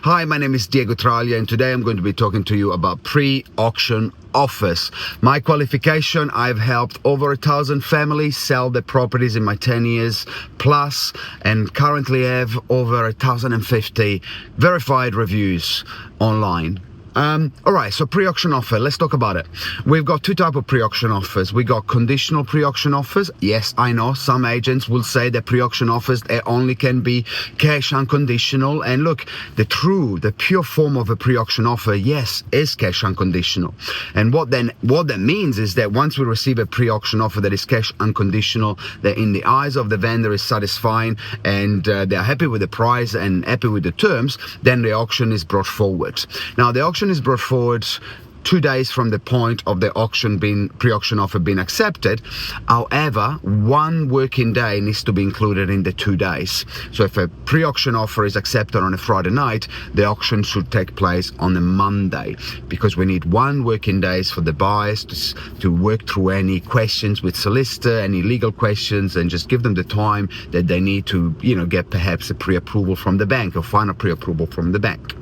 Hi, my name is Diego Traglia, and today I'm going to be talking to you about pre-auction offers. My qualification: I've helped over 1,000 families sell their properties in my 10 years plus, and currently have over 1,050 verified reviews online. Alright, so pre-auction offer, let's talk about it. We've got two types of pre-auction offers. We got conditional pre-auction offers. Yes, I know some agents will say that pre-auction offers, they only can be cash unconditional. And look, the pure form of a pre-auction offer, yes, is cash unconditional. And what that means is that once we receive a pre-auction offer that is cash unconditional, that in the eyes of the vendor is satisfying, and they're happy with the price and happy with the terms, then the auction is brought forward. Now, the auction is brought forward 2 days from the point of the pre-auction offer being accepted. However, 1 working day needs to be included in the 2 days. So if a pre-auction offer is accepted on a Friday night, the auction should take place on a Monday, because we need 1 working days for the buyers to work through any questions with solicitor, any legal questions, and just give them the time that they need to, get perhaps a pre-approval from the bank or final pre-approval from the bank.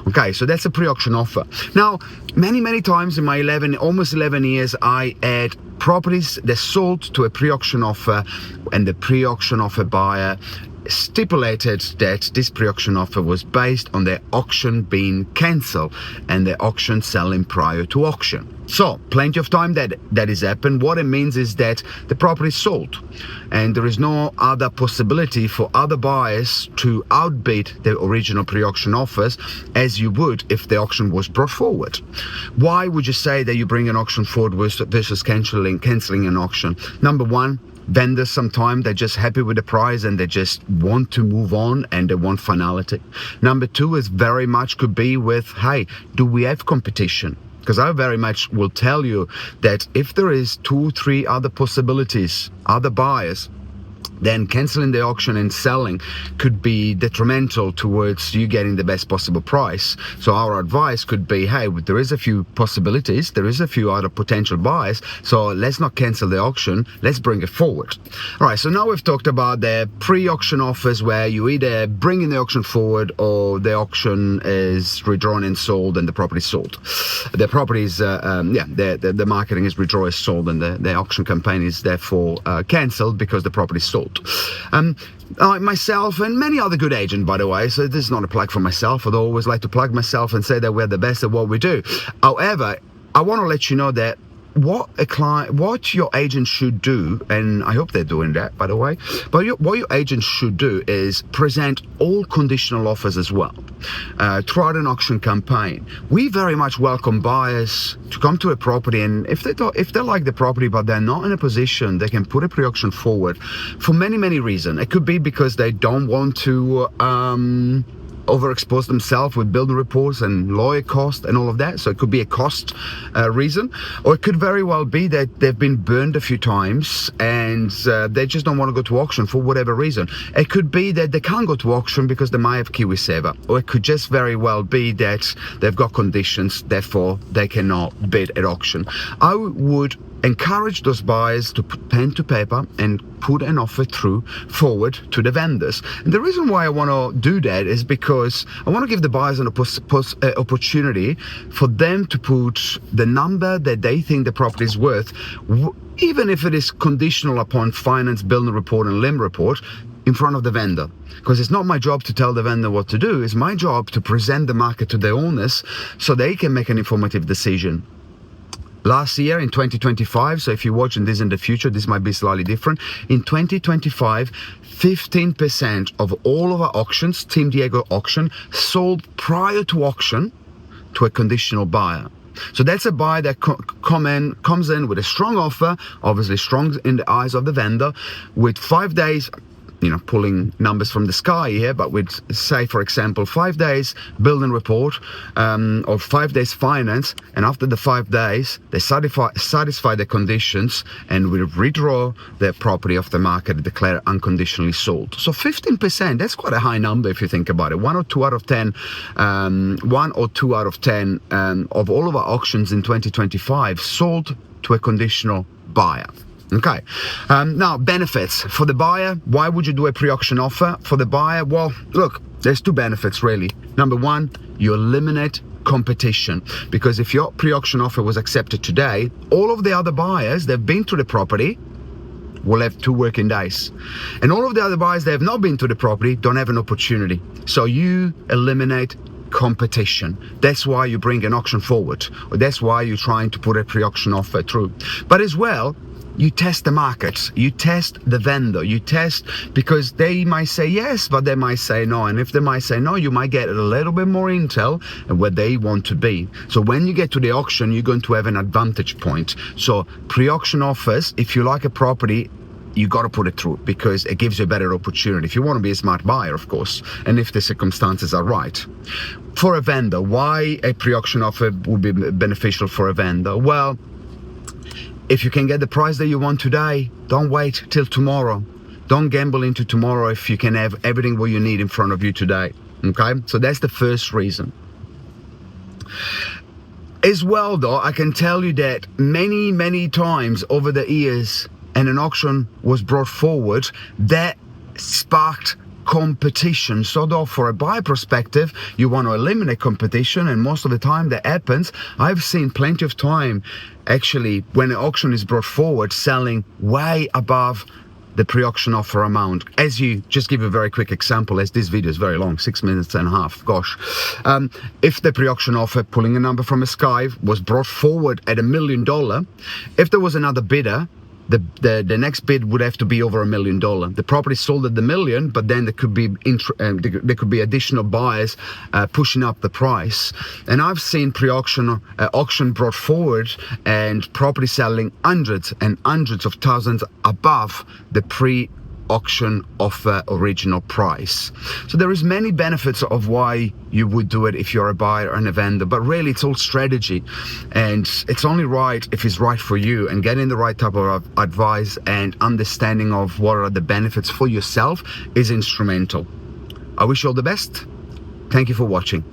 Okay, so that's a pre-auction offer. Now, many times in my almost 11 years, I had properties that sold to a pre-auction offer, and the pre-auction offer buyer stipulated that this pre-auction offer was based on the auction being cancelled and the auction selling prior to auction. So plenty of time that is happened. What it means is that the property is sold, and there is no other possibility for other buyers to outbid the original pre-auction offers as you would if the auction was brought forward. Why would you say that you bring an auction forward versus cancelling an auction? Number one, vendors sometimes they're just happy with the price and they just want to move on and they want finality. Number two is very much could be with, hey, do we have competition? Because I very much will tell you that if there is 2-3 other possibilities, other buyers, then cancelling the auction and selling could be detrimental towards you getting the best possible price. So our advice could be, hey, there is a few possibilities, there is a few other potential buyers, so let's not cancel the auction, let's bring it forward. All right, so now we've talked about the pre-auction offers, where you either bring in the auction forward or the auction is redrawn and sold and the property is sold. The property is, the marketing is redrawn, is sold, and the auction campaign is therefore cancelled because the property is sold. Myself and many other good agents, by the way, so this is not a plug for myself. I'd always like to plug myself and say that we're the best at what we do. However, I want to let you know that what your agent should do, and I hope they're doing that, by the way, but what your agent should do is present all conditional offers as well throughout an auction campaign. We very much welcome buyers to come to a property, and if they like the property but they're not in a position, they can put a pre-auction forward for many reasons. It could be because they don't want to overexpose themselves with building reports and lawyer costs and all of that, so it could be a cost reason, or it could very well be that they've been burned a few times and they just don't want to go to auction for whatever reason. It could be that they can't go to auction because they might have KiwiSaver, or it could just very well be that they've got conditions, therefore they cannot bid at auction. I would encourage those buyers to put pen to paper and put an offer forward to the vendors. And the reason why I want to do that is because I want to give the buyers an opportunity for them to put the number that they think the property is worth, even if it is conditional upon finance, building report and limb report, in front of the vendor. Because it's not my job to tell the vendor what to do, it's my job to present the market to the owners so they can make an informative decision. Last year in 2025, so if you're watching this in the future, this might be slightly different. In 2025, 15% of all of our auctions, Team Diego auction, sold prior to auction to a conditional buyer. So that's a buyer that comes in with a strong offer, obviously strong in the eyes of the vendor, with 5 days, pulling numbers from the sky here, but we'd say, for example, 5 days building report or 5 days finance, and after the 5 days they satisfy the conditions and will redraw their property off the market and declare unconditionally sold. So 15%, that's quite a high number if you think about it. 1 or 2 out of 10 of all of our auctions in 2025 sold to a conditional buyer. Okay, now benefits for the buyer. Why would you do a pre-auction offer for the buyer? Well, look, There's two benefits really. Number one, you eliminate competition, because if your pre-auction offer was accepted today, all of the other buyers that have been to the property will have 2 working days, and all of the other buyers that have not been to the property don't have an opportunity. So you eliminate competition. That's why you bring an auction forward, or that's why you're trying to put a pre-auction offer through. But as well, you test the market, you test the vendor, you test, because they might say yes, but they might say no. And if they might say no, you might get a little bit more intel and where they want to be. So when you get to the auction, you're going to have an advantage point. So pre-auction offers, if you like a property, you got to put it through, because it gives you a better opportunity if you want to be a smart buyer, of course, and if the circumstances are right. For a vendor, why a pre-auction offer would be beneficial for a vendor? Well, if you can get the price that you want today, don't wait till tomorrow. Don't gamble into tomorrow if you can have everything what you need in front of you today. Okay, so that's the first reason. As well though, I can tell you that many times over the years, and an auction was brought forward, that sparked competition. So though for a buyer perspective, you want to eliminate competition, and most of the time that happens. I've seen plenty of time actually when an auction is brought forward selling way above the pre-auction offer amount. As you just give a very quick example, as this video is very long, 6 minutes and a half, gosh. If the pre-auction offer, pulling a number from the sky, was brought forward at $1 million, if there was another bidder, the next bid would have to be over $1 million. The property sold at the million, but then there could be additional buyers pushing up the price. And I've seen pre-auction auction brought forward and property selling hundreds and hundreds of thousands above the pre-auction offer original price. So there is many benefits of why you would do it if you're a buyer and a vendor, but really it's all strategy, and it's only right if it's right for you, and getting the right type of advice and understanding of what are the benefits for yourself is instrumental. I wish you all the best. Thank you for watching.